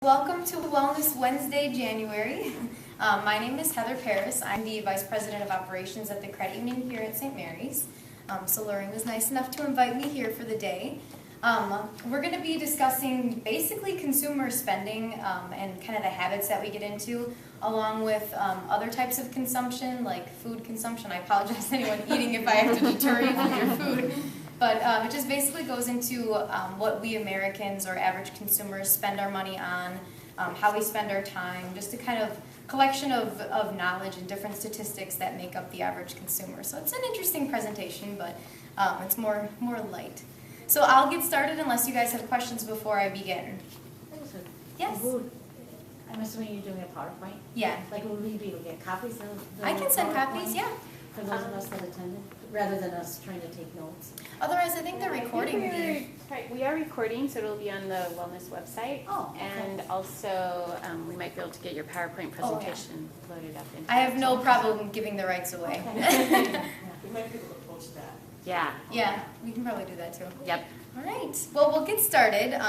Welcome to Wellness Wednesday, January. My name is Heather Paris. I'm the Vice President of Operations at the Credit Union here at St. Mary's. So Lorraine was nice enough to invite me here for the day. We're going to be discussing basically consumer spending and kind of the habits that we get into, along with other types of consumption, like food consumption. I apologize to anyone eating if I have to deter you from your food. But it just basically goes into what we Americans or average consumers spend our money on, how we spend our time, just a kind of collection of knowledge and different statistics that make up the average consumer. So it's an interesting presentation, but it's more light. So I'll get started unless you guys have questions before I begin. Yes? I'm assuming you're doing a PowerPoint? Yeah. Like, will we be able to get copies of the I can send PowerPoint copies, yeah. For those of us that attended, rather than us trying to take notes? Otherwise, I think the recording would be... Right, we are recording, so it'll be on the wellness website. Oh, okay. And also, we might be able to get your PowerPoint Oh, yeah. presentation loaded up. Into I have it. no problem giving the rights away. Okay. We might be able to post that. Yeah. Yeah, we can probably do that too. Yep. All right, well, we'll get started.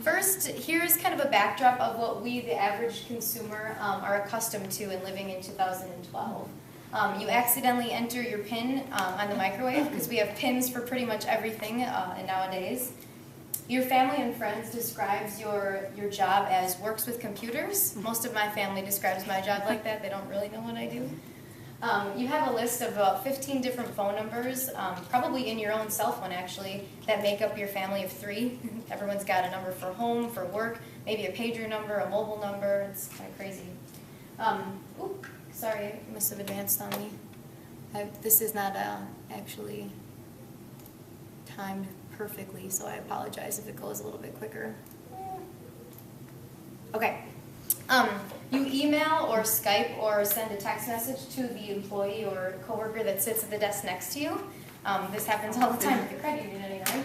First, here's kind of a backdrop of what we, the average consumer, are accustomed to in living in 2012. You accidentally enter your PIN on the microwave, because we have PINs for pretty much everything nowadays. Your family and friends describes your job as works with computers. Most of my family describes my job like that. They don't really know what I do. You have a list of about 15 different phone numbers, probably in your own cell phone actually, that make up your family of 3. Everyone's got a number for home, for work, maybe a pager number, a mobile number. It's kind of crazy. Sorry, I must have advanced on me. This is not actually timed perfectly, so I apologize if it goes a little bit quicker. Okay. You email or Skype or send a text message to the employee or coworker that sits at the desk next to you. This happens all the time at the credit union anyway.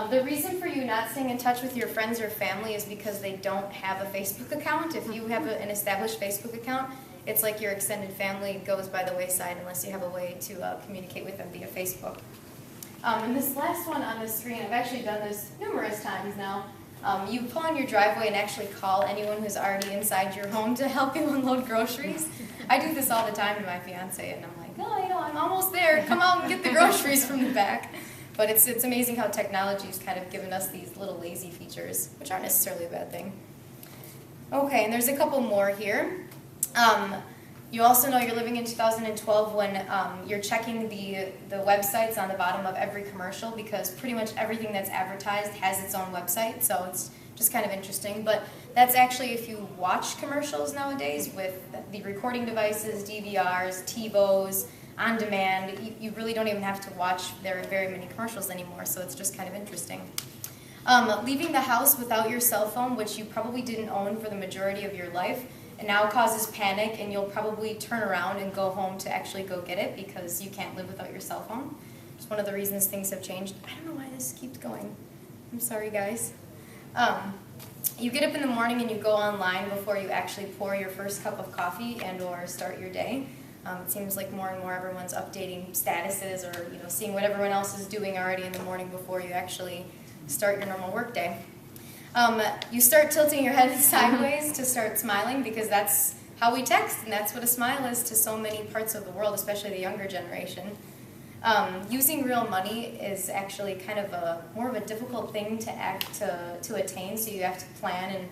The reason for you not staying in touch with your friends or family is because they don't have a Facebook account. If you have an established Facebook account, it's like your extended family goes by the wayside unless you have a way to communicate with them via Facebook. And this last one on the screen, I've actually done this numerous times now. You pull on your driveway and actually call anyone who's already inside your home to help you unload groceries. I do this all the time to my fiance, and I'm like, oh, I'm almost there. Come out and get the groceries from the back. But it's amazing how technology's kind of given us these little lazy features, which aren't necessarily a bad thing. Okay, and there's a couple more here. You also know you're living in 2012 when you're checking the websites on the bottom of every commercial, because pretty much everything that's advertised has its own website, so it's just kind of interesting. But that's actually if you watch commercials nowadays with the recording devices, DVRs, TiVos, on demand, you really don't even have to watch very many commercials anymore, so it's just kind of interesting. Leaving the house without your cell phone, which you probably didn't own for the majority of your life, it now causes panic, and you'll probably turn around and go home to actually go get it because you can't live without your cell phone. It's one of the reasons things have changed. I don't know why this keeps going. I'm sorry, guys. You get up in the morning and you go online before you actually pour your first cup of coffee and or start your day. It seems like more and more everyone's updating statuses or seeing what everyone else is doing already in the morning before you actually start your normal work day. You start tilting your head sideways to start smiling because that's how we text, and that's what a smile is to so many parts of the world, especially the younger generation. Using real money is actually kind of more of a difficult thing to attain, so you have to plan and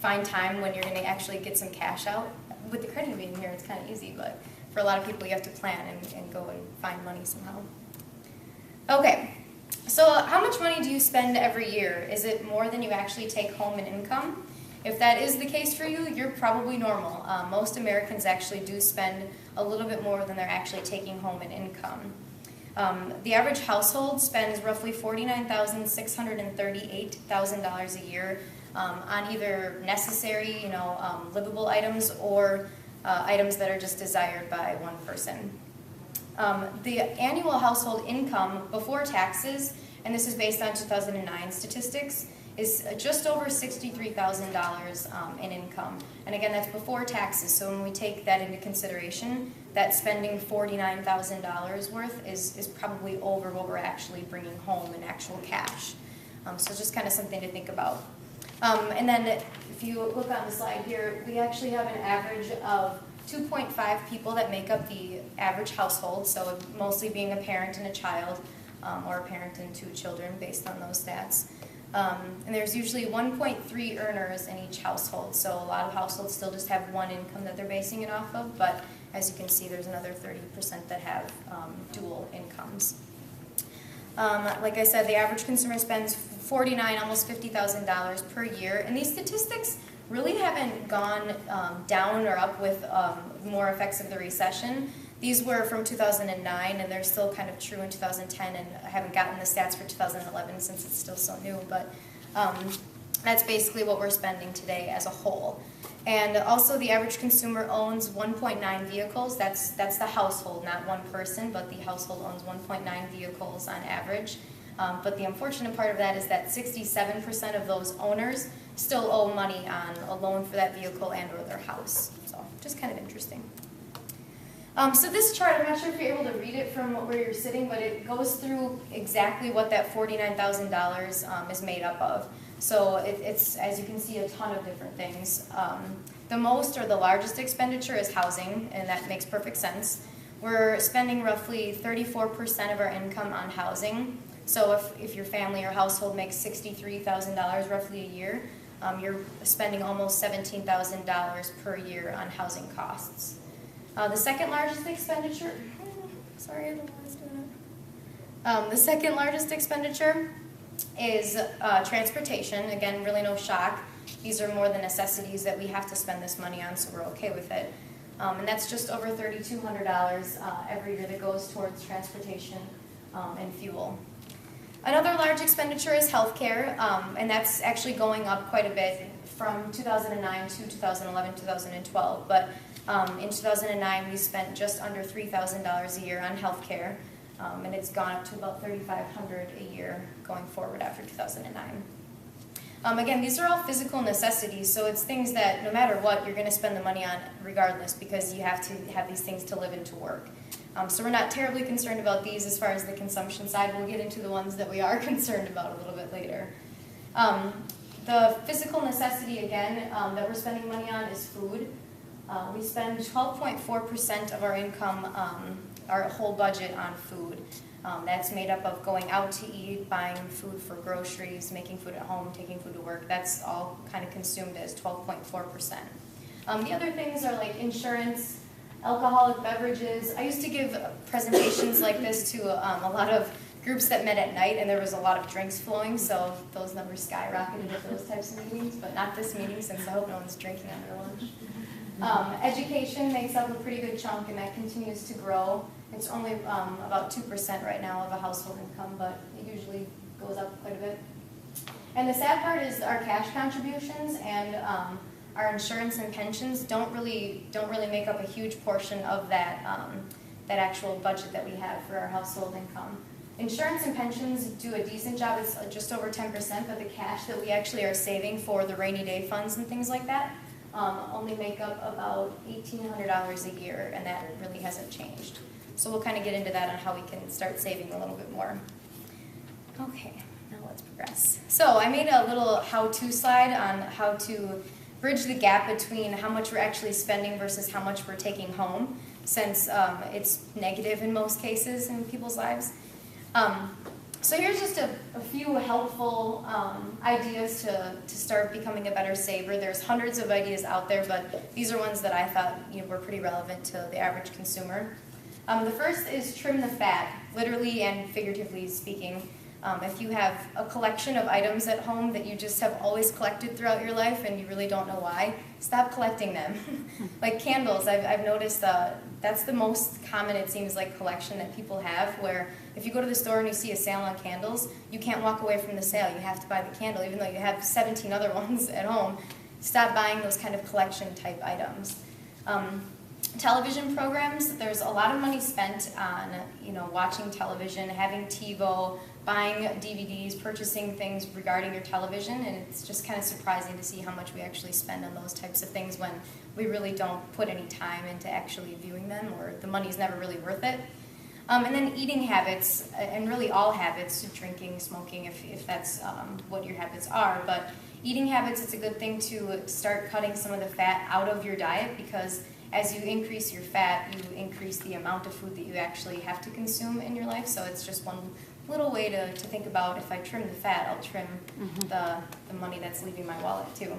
find time when you're going to actually get some cash out. With the credit union here, it's kind of easy, but for a lot of people, you have to plan and go and find money somehow. Okay. So how much money do you spend every year? Is it more than you actually take home in income? If that is the case for you, you're probably normal. Most Americans actually do spend a little bit more than they're actually taking home in income. The average household spends roughly $49,638 a year on either necessary, livable items or items that are just desired by one person. The annual household income before taxes, and this is based on 2009 statistics, is just over $63,000 in income. And again, that's before taxes, so when we take that into consideration, that spending $49,000 worth is probably over what we're actually bringing home in actual cash. So just kind of something to think about. And then if you look on the slide here, we actually have an average of 2.5 people that make up the average household, so mostly being a parent and a child, or a parent and 2 children based on those stats. And there's usually 1.3 earners in each household, so a lot of households still just have one income that they're basing it off of, but as you can see, there's another 30% that have dual incomes. Like I said, the average consumer spends $49,000, almost $50,000 per year, and these statistics really haven't gone down or up with more effects of the recession. These were from 2009, and they're still kind of true in 2010, and I haven't gotten the stats for 2011 since it's still so new, but that's basically what we're spending today as a whole. And also the average consumer owns 1.9 vehicles. That's the household, not one person, but the household owns 1.9 vehicles on average. But the unfortunate part of that is that 67% of those owners still owe money on a loan for that vehicle and or their house. So just kind of interesting. So this chart, I'm not sure if you're able to read it from where you're sitting, but it goes through exactly what that $49,000 is made up of. So it's, as you can see, a ton of different things. The most or the largest expenditure is housing, and that makes perfect sense. We're spending roughly 34% of our income on housing. So if your family or household makes $63,000 roughly a year, you're spending almost $17,000 per year on housing costs. The second largest expenditure, sorry, I don't know what's doing it. The second largest expenditure is transportation. Again, really no shock. These are more the necessities that we have to spend this money on, so we're okay with it. And that's just over $3,200 every year that goes towards transportation and fuel. Another large expenditure is healthcare, and that's actually going up quite a bit from 2009 to 2011, 2012. But in 2009, we spent just under $3,000 a year on healthcare, and it's gone up to about $3,500 a year going forward after 2009. Again, these are all physical necessities, so it's things that no matter what, you're going to spend the money on regardless because you have to have these things to live and to work. So we're not terribly concerned about these as far as the consumption side. We'll get into the ones that we are concerned about a little bit later. The physical necessity, again, that we're spending money on is food. We spend 12.4% of our income, our whole budget on food. That's made up of going out to eat, buying food for groceries, making food at home, taking food to work. That's all kind of consumed as 12.4%. The other things are like insurance, alcoholic beverages. I used to give presentations like this to a lot of groups that met at night, and there was a lot of drinks flowing, so those numbers skyrocketed at those types of meetings, but not this meeting since I hope no one's drinking on their lunch. Education makes up a pretty good chunk, and that continues to grow. It's only about 2% right now of a household income, but it usually goes up quite a bit. And the sad part is our cash contributions and our insurance and pensions don't really make up a huge portion of that that actual budget that we have for our household income. Insurance and pensions do a decent job. It's just over 10%, but the cash that we actually are saving for the rainy day funds and things like that only make up about $1,800 a year, and that really hasn't changed. So we'll kind of get into that on how we can start saving a little bit more. Okay, now let's progress. So I made a little how-to slide on how to bridge the gap between how much we're actually spending versus how much we're taking home, since it's negative in most cases in people's lives. So here's just a few helpful ideas to start becoming a better saver. There's hundreds of ideas out there, but these are ones that I thought were pretty relevant to the average consumer. The first is trim the fat, literally and figuratively speaking. If you have a collection of items at home that you just have always collected throughout your life and you really don't know why, stop collecting them. Like candles, I've noticed that's the most common, it seems like, collection that people have, where if you go to the store and you see a sale on candles, you can't walk away from the sale. You have to buy the candle, even though you have 17 other ones at home. Stop buying those kind of collection type items. Television programs, there's a lot of money spent on watching television, having TiVo, buying DVDs, purchasing things regarding your television, and it's just kind of surprising to see how much we actually spend on those types of things when we really don't put any time into actually viewing them, or the money's never really worth it. And then eating habits, and really all habits, drinking, smoking, if that's what your habits are, but eating habits, it's a good thing to start cutting some of the fat out of your diet, because as you increase your fat, you increase the amount of food that you actually have to consume in your life. So it's just one little way to think about, if I trim the fat, I'll trim the money that's leaving my wallet too.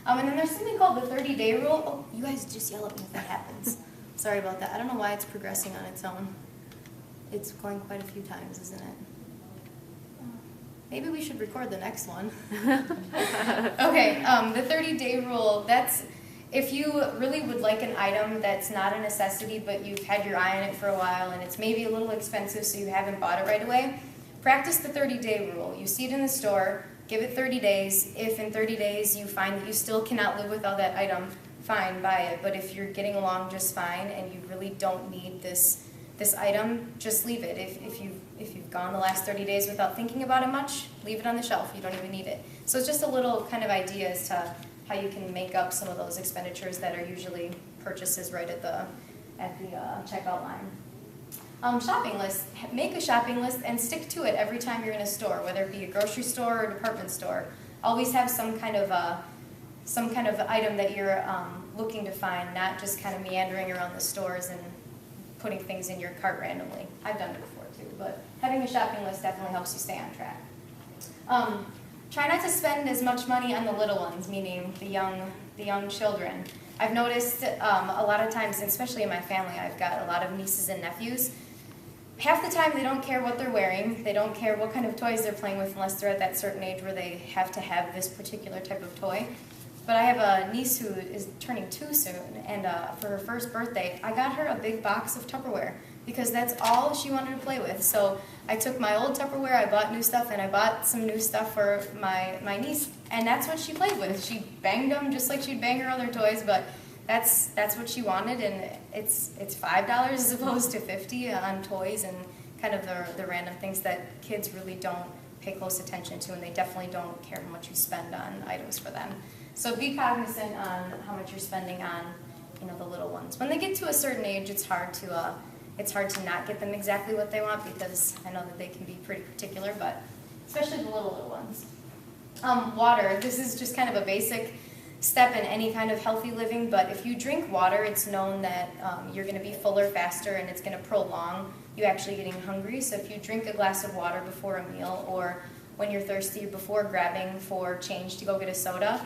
And then there's something called the 30-day rule. Oh, you guys just yell at me if that happens. Sorry about that. I don't know why it's progressing on its own. It's going quite a few times, isn't it? Maybe we should record the next one. Okay, the 30-day rule, that's if you really would like an item that's not a necessity, but you've had your eye on it for a while and it's maybe a little expensive, so you haven't bought it right away, practice the 30-day rule. You see it in the store, give it 30 days. If in 30 days you find that you still cannot live without that item, fine, buy it. But if you're getting along just fine and you really don't need this item, just leave it. If you've gone the last 30 days without thinking about it much, leave it on the shelf. You don't even need it. So it's just a little kind of idea as to how you can make up some of those expenditures that are usually purchases right at the checkout line. Shopping list. Make a shopping list and stick to it every time you're in a store, whether it be a grocery store or a department store. Always have some kind of item that you're looking to find, not just kind of meandering around the stores and putting things in your cart randomly. I've done it before too, but having a shopping list definitely helps you stay on track. Try not to spend as much money on the little ones, meaning the young children. I've noticed a lot of times, especially in my family, I've got a lot of nieces and nephews. Half the time they don't care what they're wearing, they don't care what kind of toys they're playing with unless they're at that certain age where they have to have this particular type of toy. But I have a niece who is turning 2 soon, and for her first birthday, I got her a big box of Tupperware because that's all she wanted to play with. So I took my old Tupperware, I bought new stuff, and I bought some new stuff for my niece, and that's what she played with. She banged them just like she'd bang her other toys, but that's what she wanted, and it's $5 as opposed to $50 on toys and kind of the random things that kids really don't pay close attention to, and they definitely don't care how much you spend on items for them. So be cognizant on how much you're spending on, the little ones. When they get to a certain age, it's hard to not get them exactly what they want, because I know that they can be pretty particular, but especially the little ones. Water. This is just kind of a basic step in any kind of healthy living, but if you drink water, it's known that you're going to be fuller faster, and it's going to prolong you actually getting hungry. So if you drink a glass of water before a meal, or when you're thirsty before grabbing for change to go get a soda,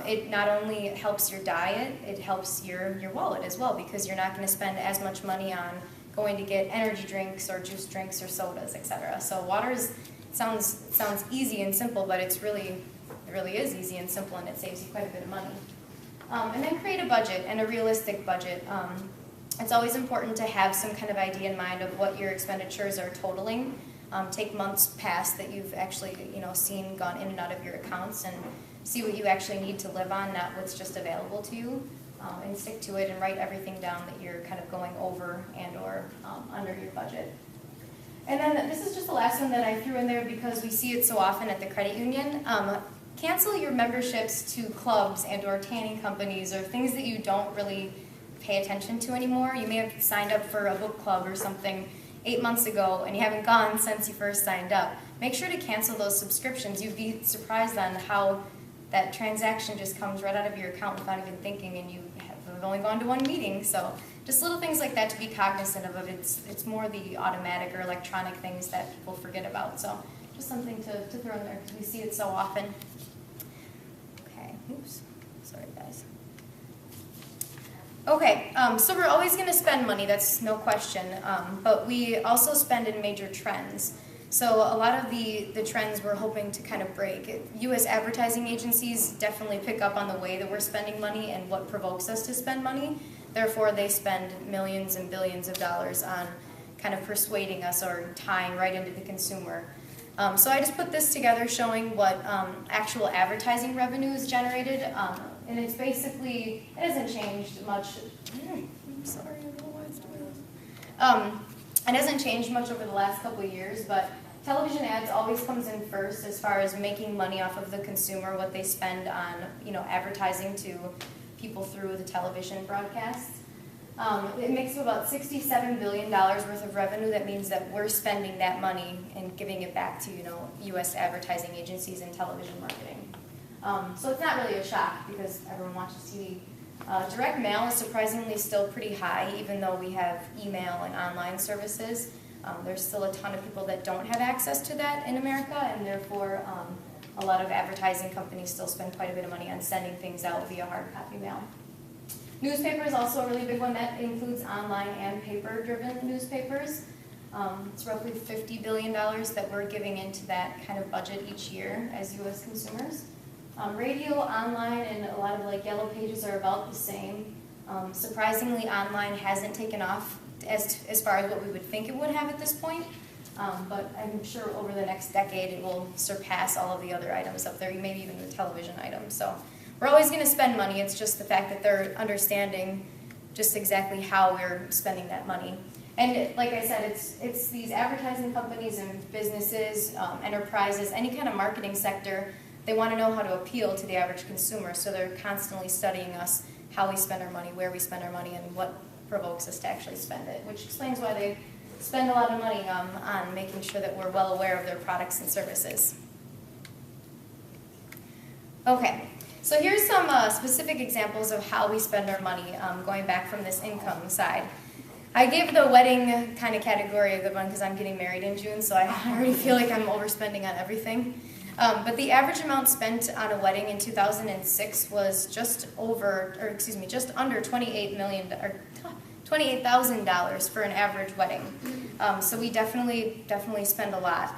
it not only helps your diet, it helps your wallet as well, because you're not going to spend as much money on going to get energy drinks or juice drinks or sodas, etc. So water sounds easy and simple, but it really is easy and simple, and it saves you quite a bit of money. And then create a budget, and a realistic budget. It's always important to have some kind of idea in mind of what your expenditures are totaling. Take months past that you've actually seen gone in and out of your accounts, and see what you actually need to live on, not what's just available to you, and stick to it and write everything down that you're kind of going over and or under your budget. And then this is just the last one that I threw in there because we see it so often at the credit union. Cancel your memberships to clubs and or tanning companies or things that you don't really pay attention to anymore. You may have signed up for a book club or something 8 months ago and you haven't gone since you first signed up. Make sure to cancel those subscriptions. You'd be surprised on how that transaction just comes right out of your account without even thinking, and you have only gone to one meeting. So just little things like that to be cognizant of. It's more the automatic or electronic things that people forget about. So just something to throw in there because we see it so often. Okay, oops, sorry guys. Okay, so we're always going to spend money, that's no question, but we also spend in major trends. So a lot of the trends we're hoping to kind of break. U.S. advertising agencies definitely pick up on the way that we're spending money and what provokes us to spend money. Therefore, they spend millions and billions of dollars on kind of persuading us or tying right into the consumer. So I just put this together showing what actual advertising revenue is generated. And it's basically, it hasn't changed much. I'm sorry, I don't know why it's doing this. It hasn't changed much over the last couple of years, but television ads always comes in first as far as making money off of the consumer, what they spend on, advertising to people through the television broadcasts. It makes about $67 billion worth of revenue. That means that we're spending that money and giving it back to, U.S. advertising agencies and television marketing. So it's not really a shock because everyone watches TV. Direct mail is surprisingly still pretty high, even though we have email and online services. There's still a ton of people that don't have access to that in America, and therefore a lot of advertising companies still spend quite a bit of money on sending things out via hard copy mail. Newspaper is also a really big one. That includes online and paper-driven newspapers. It's roughly $50 billion that we're giving into that kind of budget each year as U.S. consumers. Radio, online, and a lot of like yellow pages are about the same. Surprisingly, online hasn't taken off as far as what we would think it would have at this point. But I'm sure over the next decade it will surpass all of the other items up there, maybe even the television items. So we're always going to spend money. It's just the fact that they're understanding just exactly how we're spending that money. And like I said, it's these advertising companies and businesses, enterprises, any kind of marketing sector. They want to know how to appeal to the average consumer, so they're constantly studying us, how we spend our money, where we spend our money, and what provokes us to actually spend it, which explains why they spend a lot of money on making sure that we're well aware of their products and services. Okay, so here's some specific examples of how we spend our money, going back from this income side. I gave the wedding kind of category a good one because I'm getting married in June, so I already feel like I'm overspending on everything. But the average amount spent on a wedding in 2006 was just under $28,000 for an average wedding. So we definitely spend a lot.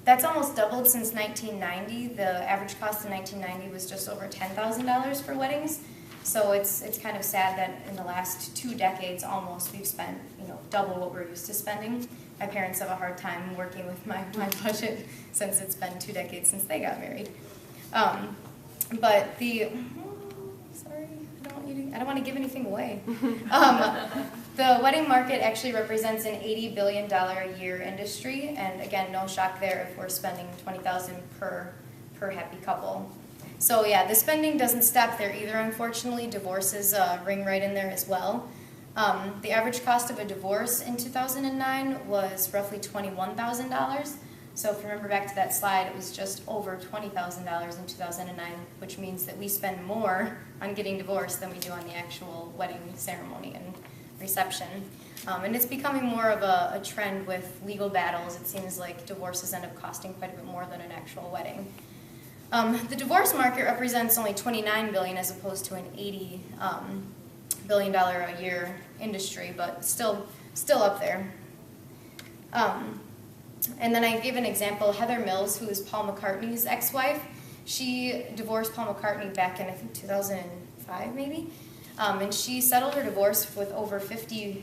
That's almost doubled since 1990. The average cost in 1990 was just over $10,000 for weddings. So it's kind of sad that in the last 2 decades almost we've spent double what we're used to spending. My parents have a hard time working with my budget since it's been 2 decades since they got married. But sorry, I don't want to give anything away. The wedding market actually represents an $80 billion a year industry, and again, no shock there if we're spending $20,000 per happy couple. So yeah, the spending doesn't stop there either, unfortunately. Divorces ring right in there as well. The average cost of a divorce in 2009 was roughly $21,000. So if you remember back to that slide, it was just over $20,000 in 2009, which means that we spend more on getting divorced than we do on the actual wedding ceremony and reception. And it's becoming more of a trend with legal battles. It seems like divorces end up costing quite a bit more than an actual wedding. The divorce market represents only $29 billion as opposed to an $80 billion a year industry, but still up there. And then I gave an example, Heather Mills, who is Paul McCartney's ex-wife. She divorced Paul McCartney back in, I think, 2005 maybe. And she settled her divorce with over $50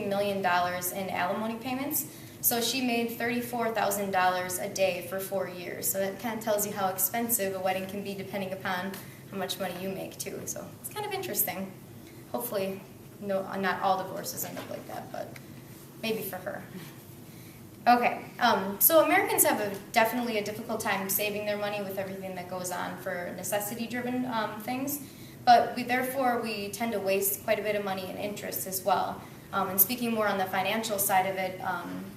million in alimony payments. So she made $34,000 a day for 4 years. So that kind of tells you how expensive a wedding can be depending upon how much money you make too. So it's kind of interesting. Hopefully, not all divorces end up like that, but maybe for her. Okay, so Americans have definitely a difficult time saving their money with everything that goes on for necessity-driven things, but therefore we tend to waste quite a bit of money in interest as well. And speaking more on the financial side of it,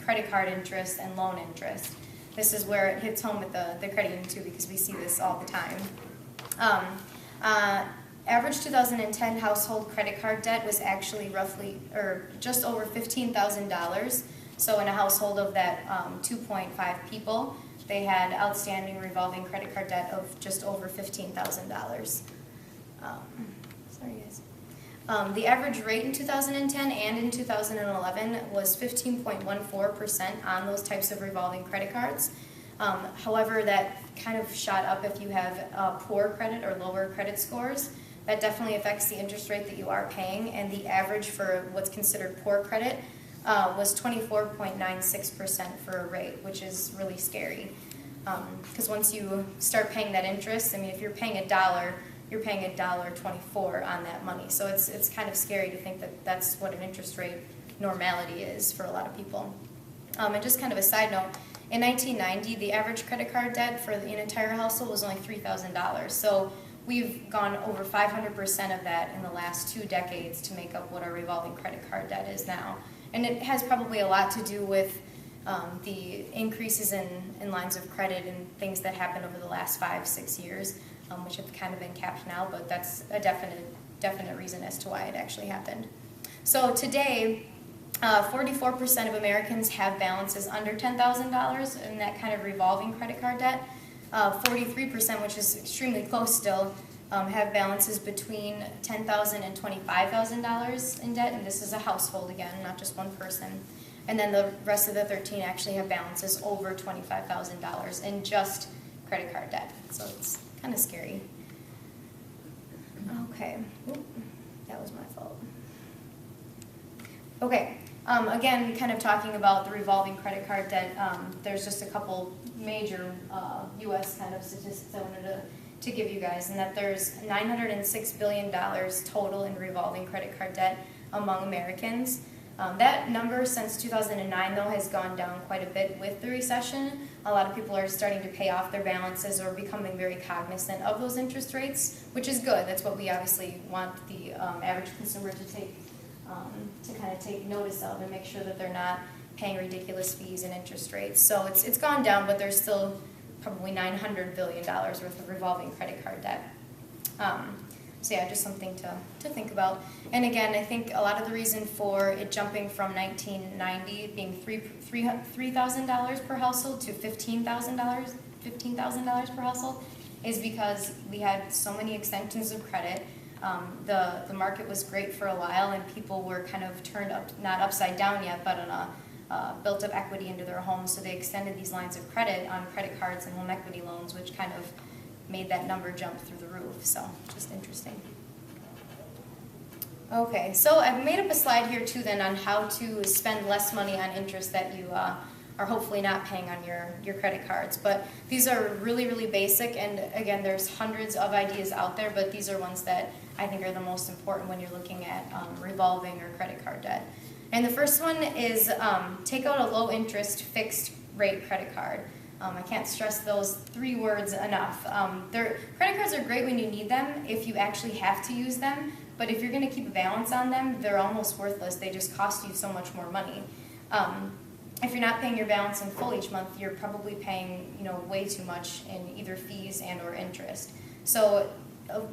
credit card interest and loan interest. This is where it hits home with the credit union too, because we see this all the time. Average 2010 household credit card debt was actually just over $15,000. So in a household of that 2.5 people, they had outstanding revolving credit card debt of just over $15,000. Sorry guys. The average rate in 2010 and in 2011 was 15.14% on those types of revolving credit cards. However, that kind of shot up if you have poor credit or lower credit scores. That definitely affects the interest rate that you are paying, and the average for what's considered poor credit was 24.96% for a rate, which is really scary. Because once you start paying that interest, I mean, if you're paying $1, you're paying $1.24 on that money. So it's kind of scary to think that that's what an interest rate normality is for a lot of people. And just kind of a side note, in 1990, the average credit card debt for an entire household was only $3,000. So we've gone over 500% of that in the last 2 decades to make up what our revolving credit card debt is now. And it has probably a lot to do with the increases in lines of credit and things that happened over the last 5-6 years, which have kind of been capped now, but that's a definite reason as to why it actually happened. So today, 44% of Americans have balances under $10,000 in that kind of revolving credit card debt. 43%, which is extremely close still, have balances between $10,000 and $25,000 in debt, and this is a household again, not just one person. And then the rest of the 13 actually have balances over $25,000 in just credit card debt. So it's kind of scary. Okay, oop, that was my fault. Okay, again, kind of talking about the revolving credit card debt, there's just a couple major U.S. kind of statistics I wanted to give you guys, and that there's $906 billion total in revolving credit card debt among Americans. That number since 2009, though, has gone down quite a bit with the recession. A lot of people are starting to pay off their balances or becoming very cognizant of those interest rates, which is good. That's what we obviously want the average consumer to kind of take notice of and make sure that they're not paying ridiculous fees and interest rates. So it's gone down, but there's still probably $900 billion worth of revolving credit card debt. So yeah, just something to think about. And again, I think a lot of the reason for it jumping from 1990 being $3,000 per household to $15,000 per household is because we had so many extensions of credit. The market was great for a while, and people were kind of turned up, not upside down yet, but on a built up equity into their homes. So they extended these lines of credit on credit cards and home equity loans, which kind of made that number jump through the roof. So just interesting. Okay, so I've made up a slide here too then on how to spend less money on interest that you are hopefully not paying on your credit cards. But these are really, really basic, and again, there's hundreds of ideas out there, but these are ones that I think are the most important when you're looking at revolving or credit card debt. And the first one is take out a low interest fixed rate credit card. I can't stress those 3 words enough. Credit cards are great when you need them, if you actually have to use them, but if you're going to keep a balance on them, they're almost worthless. They just cost you so much more money. If you're not paying your balance in full each month, you're probably paying way too much in either fees and or interest. So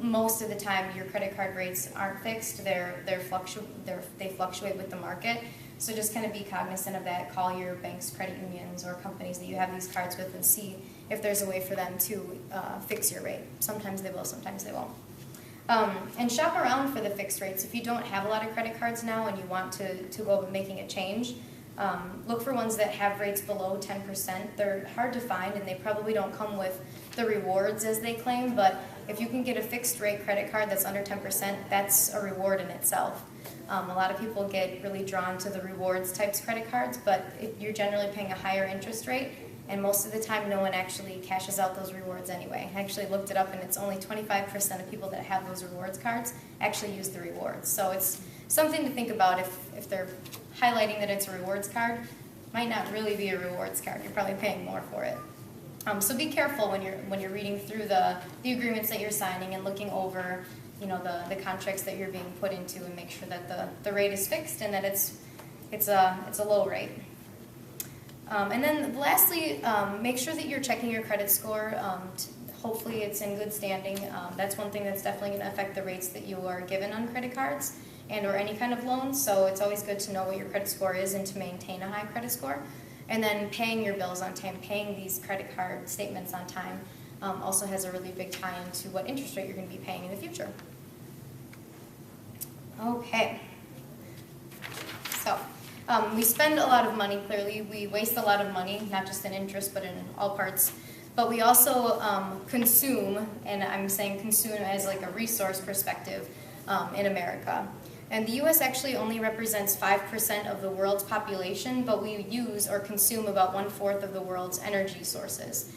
most of the time, your credit card rates aren't fixed. They fluctuate with the market. So just kind of be cognizant of that. Call your banks, credit unions, or companies that you have these cards with and see if there's a way for them to fix your rate. Sometimes they will, sometimes they won't. And shop around for the fixed rates. If you don't have a lot of credit cards now and you want to go about making a change, look for ones that have rates below 10%. They're hard to find, and they probably don't come with the rewards as they claim, but if you can get a fixed rate credit card that's under 10%, that's a reward in itself. A lot of people get really drawn to the rewards types credit cards, but you're generally paying a higher interest rate, and most of the time no one actually cashes out those rewards anyway. I actually looked it up, and it's only 25% of people that have those rewards cards actually use the rewards. So it's something to think about if they're highlighting that it's a rewards card. It might not really be a rewards card. You're probably paying more for it. So be careful when you're reading through the agreements that you're signing and looking over the contracts that you're being put into, and make sure that the rate is fixed and that it's a low rate. And then lastly, make sure that you're checking your credit score. Hopefully it's in good standing. That's one thing that's definitely going to affect the rates that you are given on credit cards and or any kind of loan. So it's always good to know what your credit score is and to maintain a high credit score. And then paying your bills on time, paying these credit card statements on time also has a really big tie into what interest rate you're going to be paying in the future. Okay. So we spend a lot of money, clearly. We waste a lot of money, not just in interest, but in all parts. But we also consume, and I'm saying consume as like a resource perspective in America. And the U.S. actually only represents 5% of the world's population, but we use or consume about 1/4 of the world's energy sources.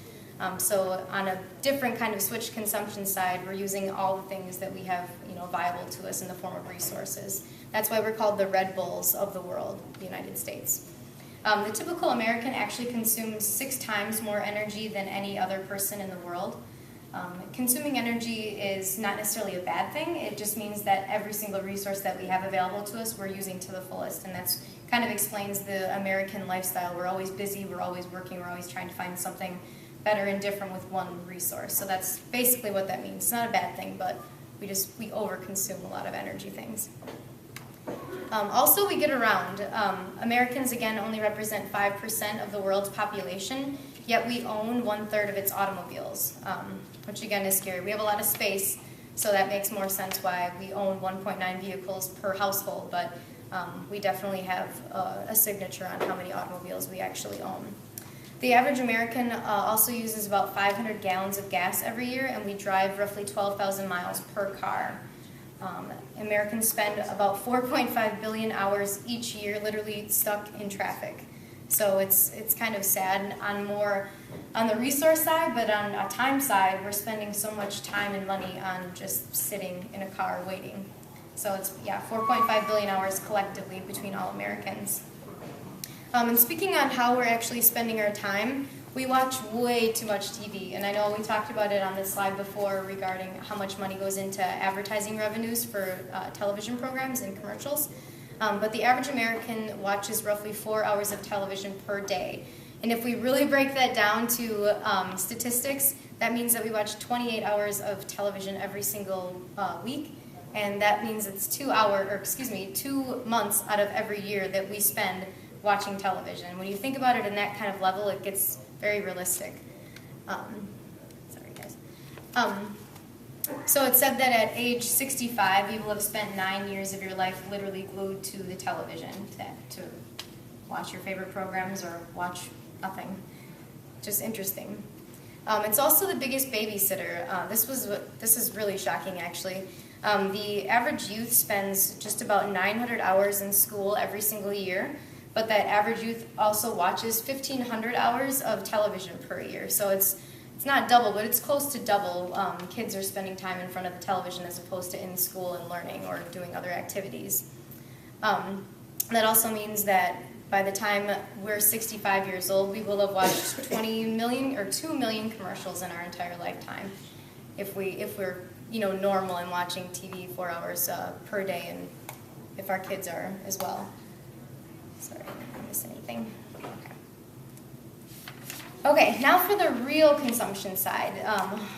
So on a different kind of switch consumption side, we're using all the things that we have viable to us in the form of resources. That's why we're called the Red Bulls of the world, the United States. The typical American actually consumes 6 times more energy than any other person in the world. Consuming energy is not necessarily a bad thing. It just means that every single resource that we have available to us, we're using to the fullest, and that's kind of explains the American lifestyle. We're always busy, we're always working, we're always trying to find something better and different with one resource. So that's basically what that means. It's not a bad thing, but we overconsume a lot of energy things. Also, we get around. Americans, again, only represent 5% of the world's population, yet we own 1/3 of its automobiles, which again is scary. We have a lot of space, so that makes more sense why we own 1.9 vehicles per household, but we definitely have a signature on how many automobiles we actually own. The average American also uses about 500 gallons of gas every year, and we drive roughly 12,000 miles per car. Americans spend about 4.5 billion hours each year literally stuck in traffic. So it's kind of sad on the resource side, but on a time side, we're spending so much time and money on just sitting in a car waiting. So it's, 4.5 billion hours collectively between all Americans. And speaking on how we're actually spending our time, we watch way too much TV, and I know we talked about it on this slide before regarding how much money goes into advertising revenues for television programs and commercials. But the average American watches roughly 4 hours of television per day. And if we really break that down to statistics, that means that we watch 28 hours of television every single week, and that means it's 2 months out of every year that we spend watching television. When you think about it in that kind of level, it gets very realistic. Sorry, guys. So it said that at age 65, you will have spent 9 years of your life literally glued to the television to watch your favorite programs or watch nothing. Just interesting. It's also the biggest babysitter. This is really shocking, actually. The average youth spends just about 900 hours in school every single year, but that average youth also watches 1,500 hours of television per year. So it's not double, but it's close to double. Kids are spending time in front of the television as opposed to in school and learning or doing other activities. That also means that by the time we're 65 years old, we will have watched 20 million or 2 million commercials in our entire lifetime. If we're normal and watching TV 4 hours per day, and if our kids are as well. Sorry, did I miss anything? Okay, now for the real consumption side.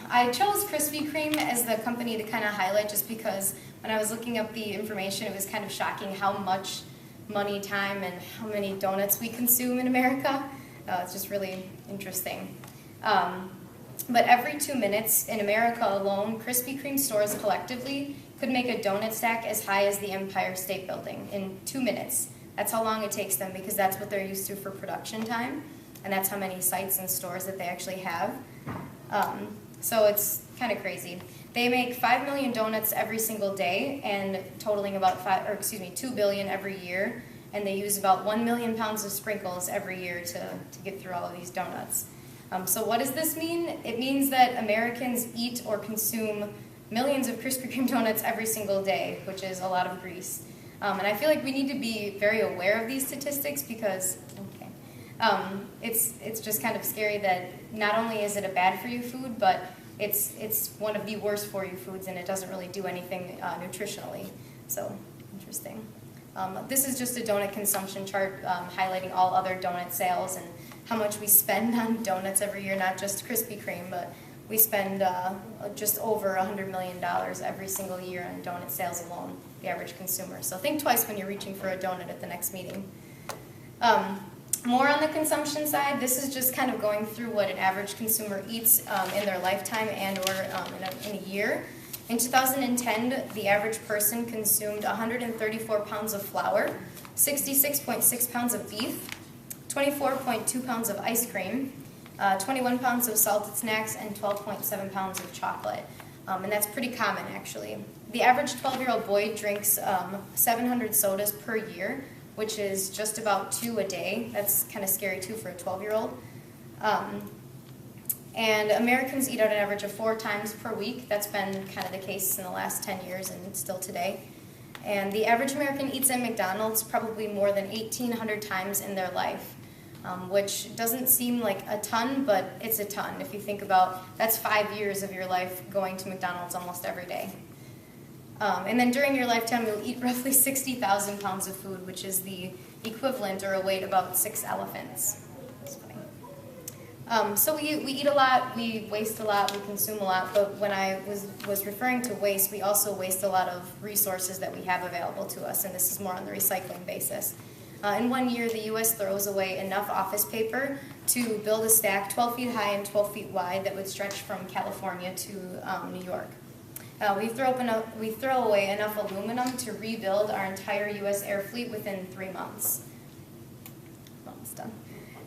I chose Krispy Kreme as the company to kind of highlight just because when I was looking up the information, it was kind of shocking how much money, time, and how many donuts we consume in America. It's just really interesting. But every 2 minutes in America alone, Krispy Kreme stores collectively could make a donut stack as high as the Empire State Building in 2 minutes. That's how long it takes them because that's what they're used to for production time, and that's how many sites and stores that they actually have. So it's kind of crazy. They make 5 million donuts every single day, and totaling about 2 billion every year, and they use about 1 million pounds of sprinkles every year to get through all of these donuts. So what does this mean? It means that Americans eat or consume millions of Krispy Kreme donuts every single day, which is a lot of grease. And I feel like we need to be very aware of these statistics because it's just kind of scary that not only is it a bad for you food, but it's one of the worst for you foods, and it doesn't really do anything nutritionally. So interesting. This is just a donut consumption chart highlighting all other donut sales and how much we spend on donuts every year, not just Krispy Kreme, but we spend just over $100 million every single year on donut sales alone, the average consumer. So think twice when you're reaching for a donut at the next meeting. More on the consumption side, this is just kind of going through what an average consumer eats in their lifetime and or in a year. In 2010, the average person consumed 134 pounds of flour, 66.6 pounds of beef, 24.2 pounds of ice cream, 21 pounds of salted snacks, and 12.7 pounds of chocolate. And that's pretty common, actually. The average 12-year-old boy drinks 700 sodas per year, which is just about 2 a day. That's kind of scary, too, for a 12-year-old. And Americans eat out an average of 4 times per week. That's been kind of the case in the last 10 years and still today. And the average American eats at McDonald's probably more than 1,800 times in their life. which doesn't seem like a ton, but it's a ton. If you think about, that's 5 years of your life going to McDonald's almost every day. And then during your lifetime, you'll eat roughly 60,000 pounds of food, which is the equivalent or a weight about 6 elephants. That's funny. So we eat a lot, we waste a lot, we consume a lot, but when I was referring to waste, we also waste a lot of resources that we have available to us, and this is more on the recycling basis. In 1 year, the U.S. throws away enough office paper to build a stack 12 feet high and 12 feet wide that would stretch from California to New York. We throw away enough aluminum to rebuild our entire U.S. air fleet within 3 months. Almost done.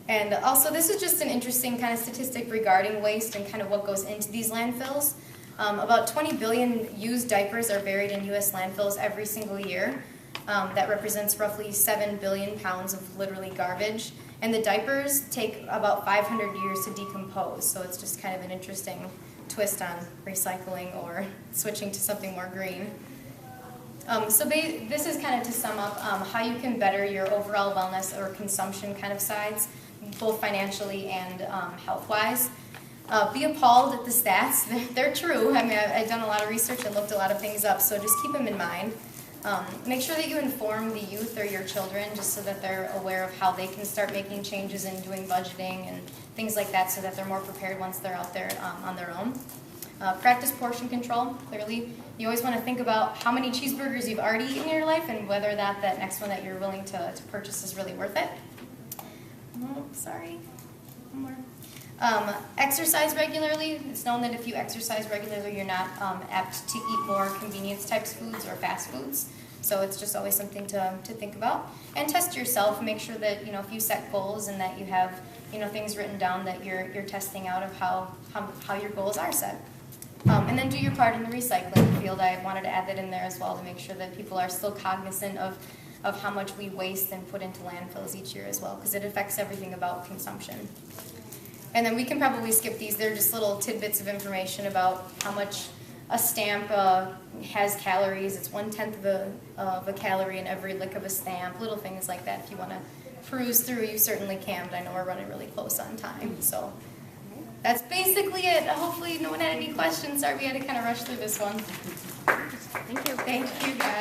And also, this is just an interesting kind of statistic regarding waste and kind of what goes into these landfills. About 20 billion used diapers are buried in U.S. landfills every single year. That represents roughly 7 billion pounds of literally garbage. And the diapers take about 500 years to decompose, so it's just kind of an interesting twist on recycling or switching to something more green. This is kind of to sum up how you can better your overall wellness or consumption kind of sides, both financially and health-wise. Be appalled at the stats. They're true. I mean, I've done a lot of research and looked a lot of things up, so just keep them in mind. Make sure that you inform the youth or your children just so that they're aware of how they can start making changes and doing budgeting and things like that so that they're more prepared once they're out there on their own. Practice portion control. Clearly, you always want to think about how many cheeseburgers you've already eaten in your life and whether that next one that you're willing to purchase is really worth it. Oh, sorry. One more. Exercise regularly. It's known that if you exercise regularly, you're not apt to eat more convenience types foods or fast foods. So it's just always something to think about. And test yourself. Make sure that if you set goals and that you have things written down that you're testing out of how your goals are set. And then do your part in the recycling field. I wanted to add that in there as well to make sure that people are still cognizant of how much we waste and put into landfills each year as well, because it affects everything about consumption. And then we can probably skip these. They're just little tidbits of information about how much a stamp has calories. It's 1/10 of a calorie in every lick of a stamp. Little things like that. If you want to peruse through, you certainly can. But I know we're running really close on time. So that's basically it. Hopefully no one had any questions. Sorry we had to kind of rush through this one. Thank you. Thank you, guys.